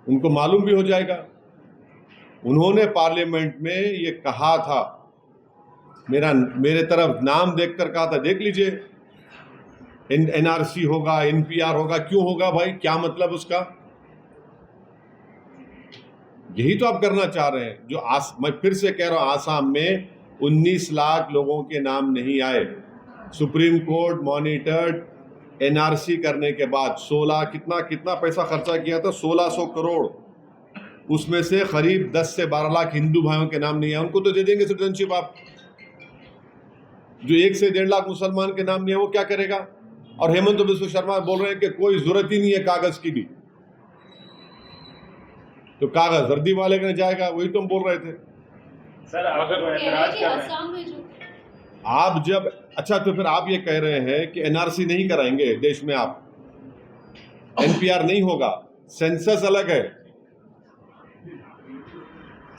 उनको मालूम भी हो जाएगा। उन्होंने पार्लियामेंट में ये कहा था, मेरे तरफ नाम देखकर कहा था, देख लीजिए एनआरसी होगा, एनपीआर होगा। क्यों होगा भाई, क्या मतलब उसका? यही तो आप करना चाह रहे हैं। मैं फिर से कह रहा हूं, आसाम में 19 लाख लोगों के नाम नहीं आए। सुप्रीम कोर्ट मॉनिटर्ड एनआरसी करने के बाद 16 कितना पैसा खर्चा किया था, 1600 करोड़। उसमें से करीब 10 से 12 लाख हिंदू भाइयों के नाम नहीं है। उनको तो दे देंगे सिटीजनशिप आप। जो 1 से 1.5 लाख मुसलमान के नाम नहीं है वो क्या करेगा? और हेमंत बिस्व शर्मा बोल रहे हैं कि कोई जरूरत ही नहीं है कागज की भी, तो कागज वर्दी वाले के जाएगा। वही तो हम बोल रहे थे सर। अगर ऐतराज कर रहे हैं आप जब, अच्छा तो फिर आप ये कह रहे हैं कि एनआरसी नहीं कराएंगे देश में, आप एनपीआर नहीं होगा, सेंसस अलग है,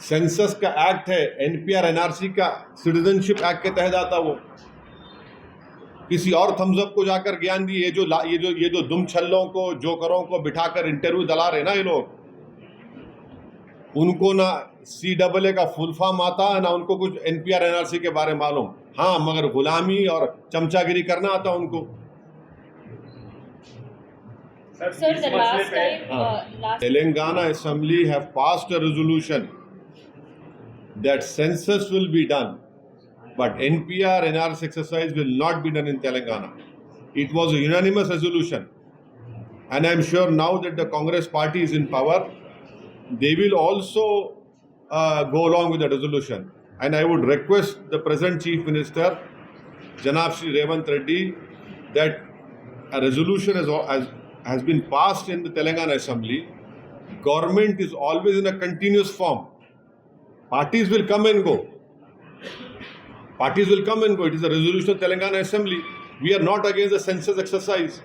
सेंसस का एक्ट है, एनपीआर एनआरसी का सिटीजनशिप एक्ट के तहत आता। वो किसी और थम्सअप को जाकर ज्ञान दिए। ये जो दुम छल्लों को, जोकरों को बिठाकर इंटरव्यू दिला रहे ना ये लोग, उनको ना CAA का फुल फॉर्म आता है, ना उनको कुछ एनपीआर एनआरसी के बारे में मालूम। हाँ, मगर गुलामी और चमचागिरी करना आता उनको। Telangana Assembly have passed a resolution that census will be done, but NPR NRS exercise will not be done in Telangana. It was a unanimous resolution, and I am sure now that the Congress party is in power, they will also go along with the resolution. And I would request the present Chief Minister, Janab Shri Revant Reddy, that a resolution has been passed in the Telangana Assembly. Government is always in a continuous form. Parties will come and go. Parties will come and go. It is a resolution of Telangana Assembly. We are not against the census exercise,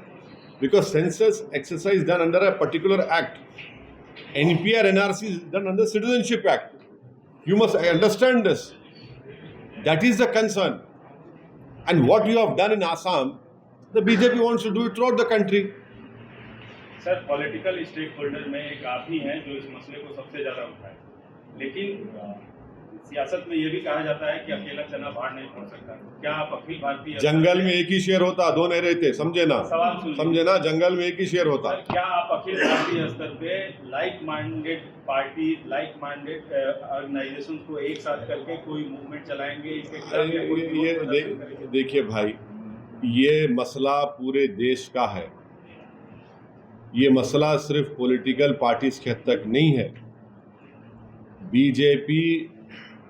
because census exercise is done under a particular act. NPR NRC is done under Citizenship Act. You must understand this. That is the concern. And what you have done in Assam, the BJP wants to do it throughout the country. Sir, political stakeholder में एक आप ही हैं जो इस मसले को सबसे ज़्यादा उठाए, लेकिन सियासत में ये भी कहा जाता है कि अकेला चना बाहर नहीं पड़ सकता। क्या आप अखिल भारतीय जंगल में एक ही शेर होता, दो नहीं रहते, समझे ना? समझे ना? जंगल में एक ही शेर होता। क्या आप अखिल भारतीय स्तर पे like minded party, like minded organisation को एक साथ करके कोई मूवमेंट चलाएंगे इसके खिलाफ? ये देखिए भाई, ये मसला पूरे देश का है। ये मसला सिर्फ पॉलिटिकल पार्टीज के हद तक नहीं है। बीजेपी,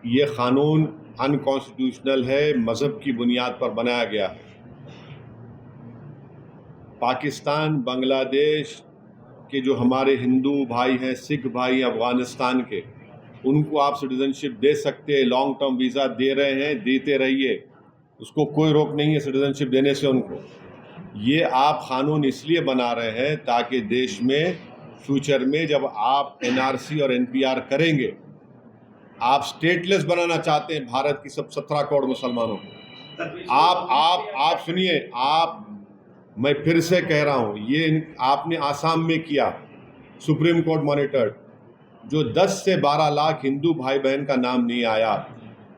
ये कानून अनकॉन्स्टिट्यूशनल है, मजहब की बुनियाद पर बनाया गया है। पाकिस्तान, बांग्लादेश के जो हमारे हिंदू भाई हैं, सिख भाई, अफगानिस्तान के, उनको आप सिटीजनशिप दे सकते हैं, लॉन्ग टर्म वीज़ा दे रहे हैं, देते रहिए, उसको कोई रोक नहीं है सिटीजनशिप देने से उनको। ये आप कानून इसलिए बना रहे हैं ताकि देश में फ्यूचर में जब आप एनआरसी और एनपीआर करेंगे, आप स्टेटलेस बनाना चाहते हैं भारत की सब 17 करोड़ मुसलमानों को। आप सुनिए, मैं फिर से कह रहा हूँ, ये आपने आसाम में किया, सुप्रीम कोर्ट मॉनिटर्ड, जो 10 से 12 लाख हिंदू भाई बहन का नाम नहीं आया।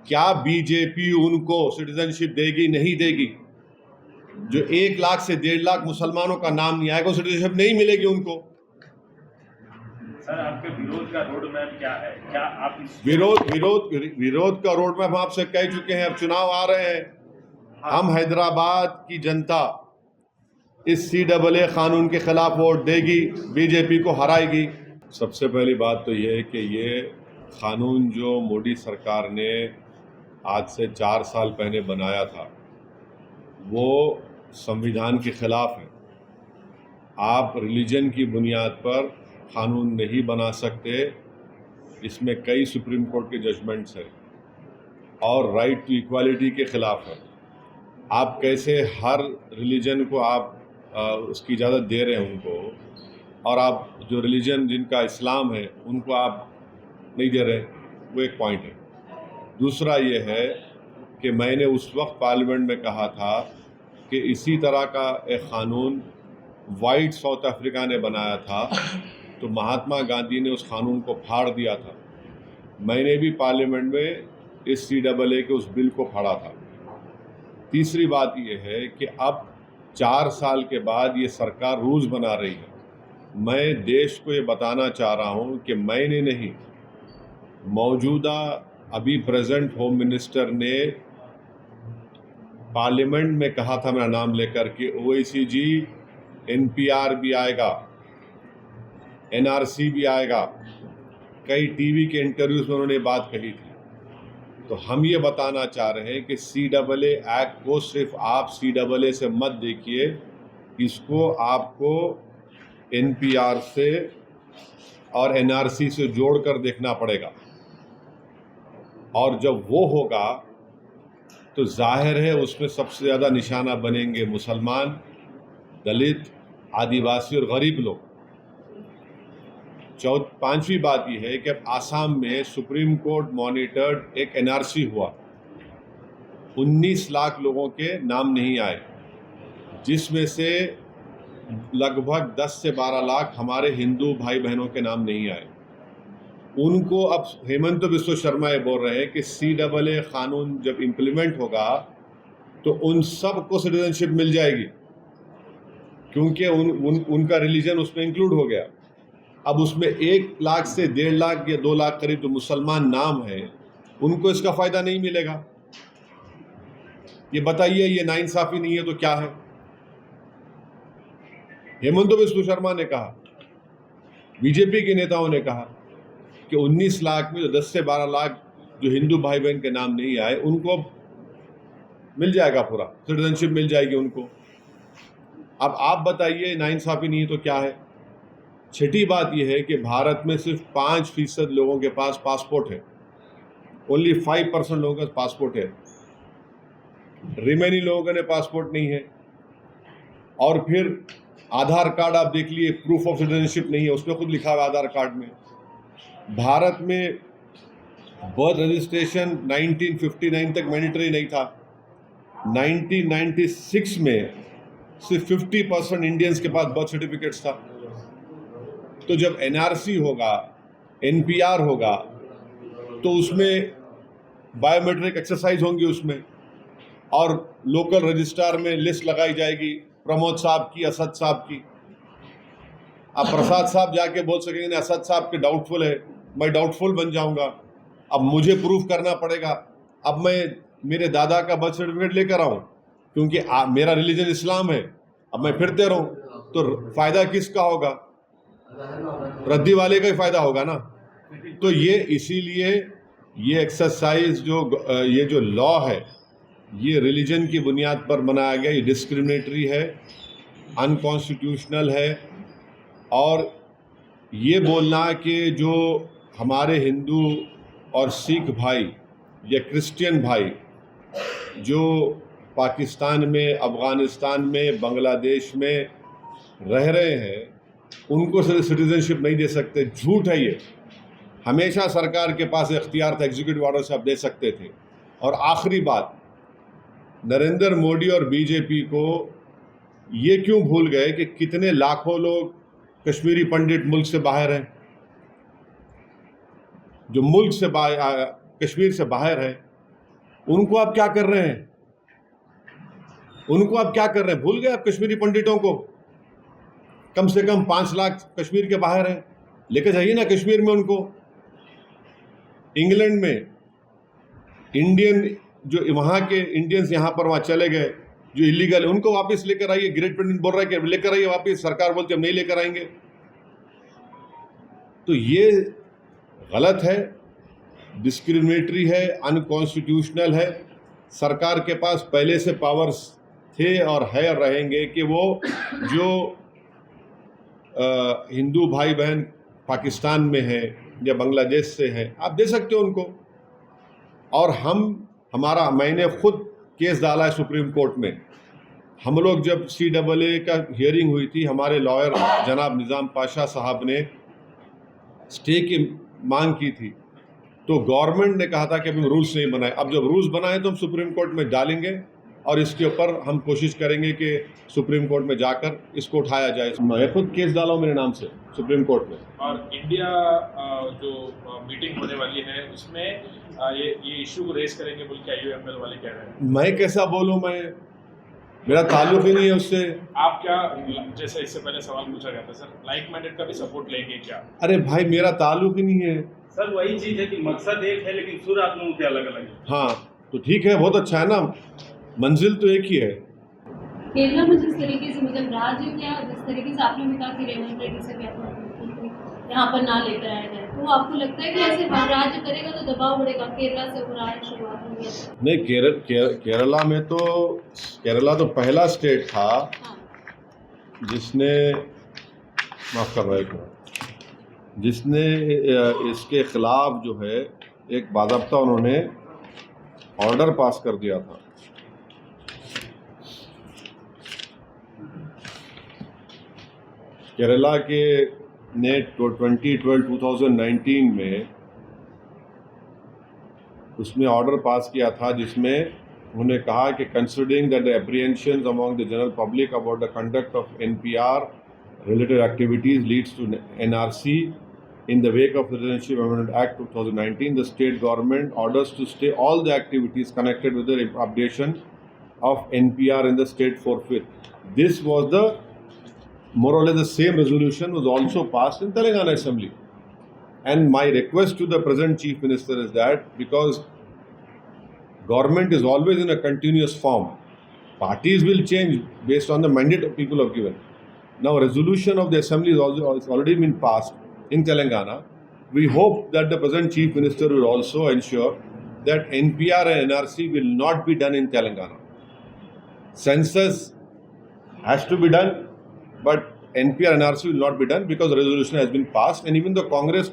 क्या बीजेपी उनको सिटीजनशिप देगी? नहीं देगी। जो 1 लाख से 1.5 लाख मुसलमानों का नाम नहीं आएगा, सिटीजनशिप नहीं मिलेगी उनको। सर, आपके विरोध का रोड मैप क्या है? क्या आप विरोध का रोड मैप हम आपसे कह चुके हैं। अब चुनाव आ रहे हैं, हम हैदराबाद की जनता इस CAA कानून के खिलाफ वोट देगी, बीजेपी को हराएगी। सबसे पहली बात तो ये है कि ये कानून जो मोदी सरकार ने आज से 4 साल पहले बनाया था, वो संविधान के खिलाफ है। आप रिलीजन की बुनियाद पर कानून नहीं बना सकते, इसमें कई सुप्रीम कोर्ट के जजमेंट्स हैं, और राइट टू इक्वालिटी के खिलाफ है। आप कैसे हर रिलीजन को आप उसकी इजाज़त दे रहे हैं उनको, और आप जो रिलीजन जिनका इस्लाम है उनको आप नहीं दे रहे, वो एक पॉइंट है। दूसरा ये है कि मैंने उस वक्त पार्लियामेंट में कहा था कि इसी तरह का एक क़ानून वाइट साउथ अफ्रीका ने बनाया था, तो महात्मा गांधी ने उस कानून को फाड़ दिया था। मैंने भी पार्लियामेंट में इस CAA के उस बिल को फाड़ा था। तीसरी बात यह है कि अब 4 साल के बाद ये सरकार रूल्स बना रही है। मैं देश को ये बताना चाह रहा हूँ कि मैंने नहीं, मौजूदा अभी प्रेजेंट होम मिनिस्टर ने पार्लियामेंट में कहा था मेरा नाम लेकर कि OECD, NPR भी आएगा, NRC भी आएगा। कई टीवी के इंटरव्यूज में उन्होंने बात कही थी। तो हम ये बताना चाह रहे हैं कि CAA एक्ट को सिर्फ आप CAA से मत देखिए, इसको आपको NPR से और NRC से जोड़कर देखना पड़ेगा। और जब वो होगा तो जाहिर है उसमें सबसे ज़्यादा निशाना बनेंगे मुसलमान, दलित, आदिवासी और गरीब लोग। पांचवी बात यह है कि अब आसाम में सुप्रीम कोर्ट मॉनिटर्ड एक NRC हुआ, 19 लाख लोगों के नाम नहीं आए, जिसमें से लगभग 10 से 12 लाख हमारे हिंदू भाई बहनों के नाम नहीं आए। उनको अब हेमंत बिस्व शर्मा ये बोल रहे हैं कि CAA कानून जब इम्प्लीमेंट होगा तो उन सब को सिटीजनशिप मिल जाएगी, क्योंकि उनका रिलीजन उसमें इंक्लूड हो गया। अब उसमें 1 लाख से 1.5 लाख या 2 लाख करीब जो मुसलमान नाम है, उनको इसका फ़ायदा नहीं मिलेगा। ये बताइए, ये नाइंसाफ़ी नहीं है तो क्या है? हेमंत बिस्व शर्मा ने कहा, बीजेपी के नेताओं ने कहा कि 19 लाख में जो 10 से 12 लाख जो हिंदू भाई बहन के नाम नहीं आए, उनको मिल जाएगा, पूरा सिटीजनशिप मिल जाएगी उनको। अब आप बताइए, नाइंसाफ़ी नहीं है तो क्या है? छठी बात यह है कि भारत में सिर्फ 5% लोगों के पास पासपोर्ट है। ओनली 5% लोगों के पास पासपोर्ट है। रिमेनिंग लोगों के पासपोर्ट नहीं है। और फिर आधार कार्ड आप देख लिए, प्रूफ ऑफ सिटीजनशिप नहीं है, उसमें खुद लिखा हुआ आधार कार्ड में। भारत में बर्थ रजिस्ट्रेशन 1959 तक मैंडेटरी नहीं था। 1996 में सिर्फ 50% इंडियंस के पास बर्थ सर्टिफिकेट्स था। तो जब NRC होगा, NPR होगा, तो उसमें बायोमेट्रिक एक्सरसाइज होंगी उसमें, और लोकल रजिस्ट्रार में लिस्ट लगाई जाएगी प्रमोद साहब की, असद साहब की। अब प्रसाद साहब जाके बोल सकेंगे नहीं, असद साहब के डाउटफुल है, मैं डाउटफुल बन जाऊंगा। अब मुझे प्रूफ करना पड़ेगा। अब मैं मेरे दादा का बर्थ सर्टिफिकेट लेकर आऊँ, क्योंकि मेरा रिलीजन इस्लाम है। अब मैं फिरते रहूँ तो फ़ायदा किसका होगा? रद्दी वाले का ही फ़ायदा होगा ना। तो ये इसीलिए ये एक्सरसाइज ये जो लॉ है, ये रिलीजन की बुनियाद पर बनाया गया, ये डिस्क्रिमिनेटरी है, अनकॉन्स्टिट्यूशनल है। और ये बोलना कि जो हमारे हिंदू और सिख भाई या क्रिश्चियन भाई जो पाकिस्तान में, अफ़गानिस्तान में, बांग्लादेश में रह रहे हैं, उनको सिटीजनशिप नहीं दे सकते, झूठ है ये। हमेशा सरकार के पास इख्तियार था, एग्जीक्यूटिव ऑर्डर से आप दे सकते थे। और आखिरी बात, नरेंद्र मोदी और बीजेपी को ये क्यों भूल गए कि कितने लाखों लोग कश्मीरी पंडित मुल्क से बाहर हैं, जो मुल्क से कश्मीर से बाहर है, उनको आप क्या कर रहे हैं? उनको आप क्या कर रहे हैं? भूल गए आप कश्मीरी पंडितों को? कम से कम 5 लाख कश्मीर के बाहर हैं, लेकर जाइए ना कश्मीर में उनको। इंग्लैंड में इंडियन जो वहाँ के इंडियंस यहाँ पर वहाँ चले गए जो इलीगल है, उनको वापस लेकर आइए। ग्रेट ब्रिटेन बोल रहा है कि लेकर आइए वापस, सरकार बोलती है हम नहीं लेकर आएंगे। तो ये गलत है, डिस्क्रिमिनेटरी है, अनकॉन्स्टिट्यूशनल है। सरकार के पास पहले से पावर्स थे और है और रहेंगे कि वो जो हिंदू भाई बहन पाकिस्तान में है या बांग्लादेश से है, आप दे सकते हो उनको। और मैंने खुद केस डाला है सुप्रीम कोर्ट में। हम लोग जब CAA का हियरिंग हुई थी, हमारे लॉयर जनाब निज़ाम पाशा साहब ने स्टे की मांग की थी, तो गवर्नमेंट ने कहा था कि अभी रूल्स नहीं बनाए। अब जब रूल्स बनाए तो हम सुप्रीम कोर्ट में डालेंगे और इसके ऊपर हम कोशिश करेंगे कि सुप्रीम कोर्ट में जाकर इसको उठाया जाए। मैं खुद केस डाला हूँ मेरे नाम से सुप्रीम कोर्ट में। और इंडिया जो मीटिंग होने वाली है उसमें ये इशू को रेस करेंगे बोल के IUML वाले कह रहे हैं। मैं कैसा बोलूँ, मेरा ताल्लुक ही नहीं है उससे। आप क्या, जैसे इससे पहले सवाल पूछा गया था सर, लाइक माइंडेड का भी सपोर्ट लेंगे क्या? अरे भाई मेरा ताल्लुक ही नहीं है। सर वही चीज है कि मकसद एक है लेकिन सुर आप लोगों के अलग अलग है। हाँ तो ठीक है, बहुत अच्छा है ना, मंजिल तो एक ही है। केरला में जिस तरीके से मतलब राज्य क्या जिस तरीके से आपने भी कहा कि रेवंत रेड्डी से यहाँ पर ना लेकर आया जाए, तो आपको लगता है कि ऐसे हर राज्य करेगा तो दबाव बढ़ेगा? केरला से हो रहा है, शुरुआत हो गई। नहीं, केरला में तो केरला तो पहला स्टेट था हाँ। जिसने, माफ कर रहा है, जिसने इसके खिलाफ जो है एक बाज़ाब्ता उन्होंने ऑर्डर पास कर दिया था। केरला के ने 2019 में उसमें ऑर्डर पास किया था जिसमें उन्होंने कहा कि considering that the apprehensions among the general public about the conduct of NPR related activities leads to NRC in the wake of the Citizenship Amendment Act 2019, the state government orders to stay all the activities connected with the updation of NPR in the state forthwith. This was the more or less the same resolution was also passed in Telangana Assembly. And my request to the present Chief Minister is that because government is always in a continuous form, parties will change based on the mandate people have given. Now, a resolution of the Assembly has already been passed in Telangana. We hope that the present Chief Minister will also ensure that NPR and NRC will not be done in Telangana. Census has to be done, but NPR and NRC will not be done because the resolution has been passed. And even the Congress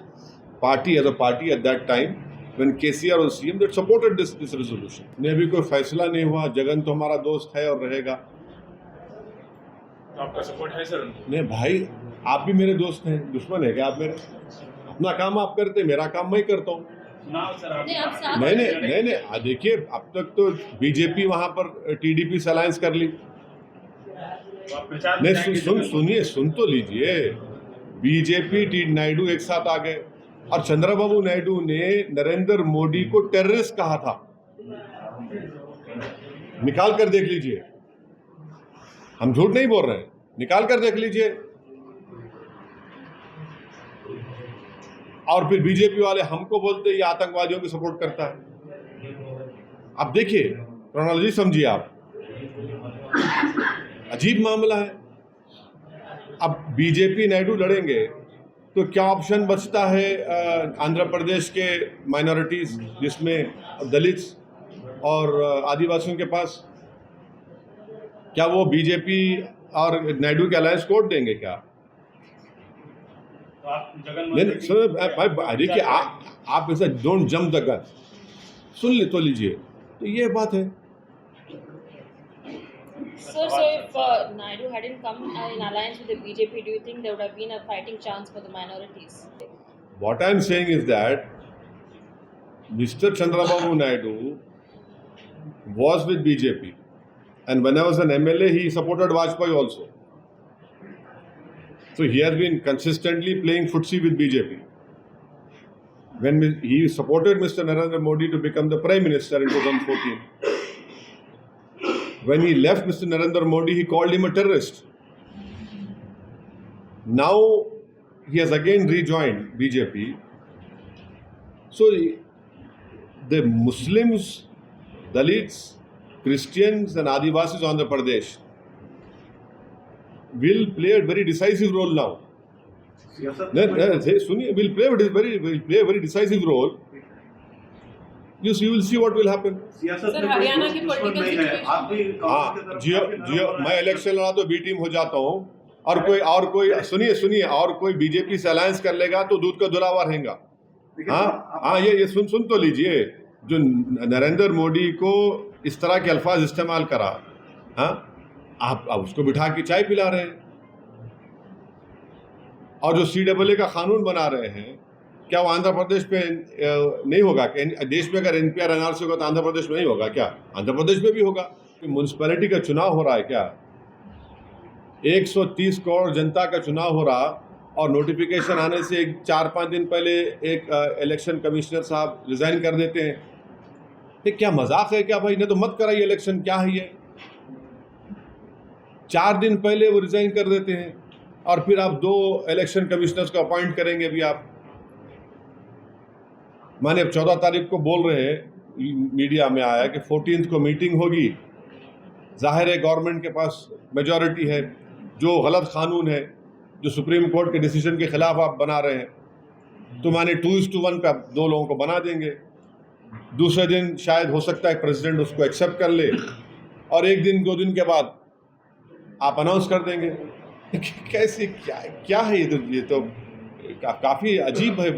party as a party at that time, when KCR was CM, that supported this resolution. ने भी कोई फैसला नहीं हुआ। जगन तो हमारा दोस्त है और रहेगा। तो आपका सपोर्ट है सर उनको? नहीं भाई, आप भी मेरे दोस्त हैं, दुश्मन है क्या आप मेरे? अपना काम आप करते, मेरा काम मैं करता हूँ। नहीं, देखिए अब तक तो बीजेपी वहां पर TDP से अलायंस कर ली। नहीं, सुन तो लीजिए, बीजेपी नायडू एक साथ आ गए और चंद्रबाबू नायडू ने नरेंद्र मोदी को टेररिस्ट कहा था। निकाल कर देख लीजिए, हम झूठ नहीं बोल रहे हैं, निकाल कर देख लीजिए। और फिर बीजेपी वाले हमको बोलते ये आतंकवादियों की सपोर्ट करता है। अब देखिए, क्रोनोलॉजी समझिए आप, अजीब मामला है। अब बीजेपी नायडू लड़ेंगे तो क्या ऑप्शन बचता है आंध्र प्रदेश के माइनॉरिटीज जिसमें दलित्स और आदिवासियों के पास? क्या वो बीजेपी और नायडू के अलायंस कोड देंगे क्या? नहीं, देखिए आप ऐसा डोंट जंप द गन, सुन ले तो लीजिए, तो ये बात है। Sir, so if Naidu hadn't come in alliance with the BJP, do you think there would have been a fighting chance for the minorities? What I am saying is that Mr. Chandrababu Naidu was with BJP, and when I was an MLA, he supported Vajpayee also. So he has been consistently playing footsie with BJP. When he supported Mr. Narendra Modi to become the Prime Minister in 2014. When he left Mr. Narendra Modi, he called him a terrorist. Now he has again rejoined BJP. So the Muslims, Dalits, Christians and Adivasis of Andhra Pradesh will play a very decisive role now. Sunni will play a very decisive role. You will see what will happen. Sir, Haryana की political situation, हाँ, जियो मैं election लड़ा तो B team हो जाता हूँ, और कोई सुनिए और कोई बीजेपी से अलायंस कर लेगा तो दूध का दुलावा रहेगा। हाँ, ये सुन तो लीजिए, जो नरेंद्र मोदी को इस तरह के अल्फाज इस्तेमाल करा, हाँ, आप उसको बिठा के चाय पिला रहे हैं। और जो CAA का कानून बना रहे हैं, क्या वो आंध्र प्रदेश पे नहीं होगा? देश में अगर NPR NRC होगा तो आंध्र प्रदेश में नहीं होगा क्या? आंध्र प्रदेश में भी होगा। म्यूनसिपैलिटी का चुनाव हो रहा है क्या? 130 करोड़ जनता का चुनाव हो रहा और नोटिफिकेशन आने से 4-5 दिन पहले एक इलेक्शन कमिश्नर साहब रिजाइन कर देते हैं। ये क्या मजाक है क्या भाई? ने तो मत कराइए इलेक्शन, क्या है ये? 4 दिन पहले वो रिजाइन कर देते हैं और फिर आप 2 इलेक्शन कमिश्नर्स को अपॉइंट करेंगे भी आप। माने अब 14 तारीख को बोल रहे हैं, मीडिया में आया कि 14th को मीटिंग होगी। जाहिर है गवर्नमेंट के पास मेजॉरिटी है, जो गलत कानून है, जो सुप्रीम कोर्ट के डिसीजन के खिलाफ आप बना रहे हैं, तो माने 2:1 पे आप 2 लोगों को बना देंगे। दूसरे दिन शायद हो सकता है प्रेसिडेंट उसको एक्सेप्ट कर ले और 1 दिन 2 दिन के बाद आप अनाउंस कर देंगे। कैसे क्या है ये तो काफ़ी अजीब है।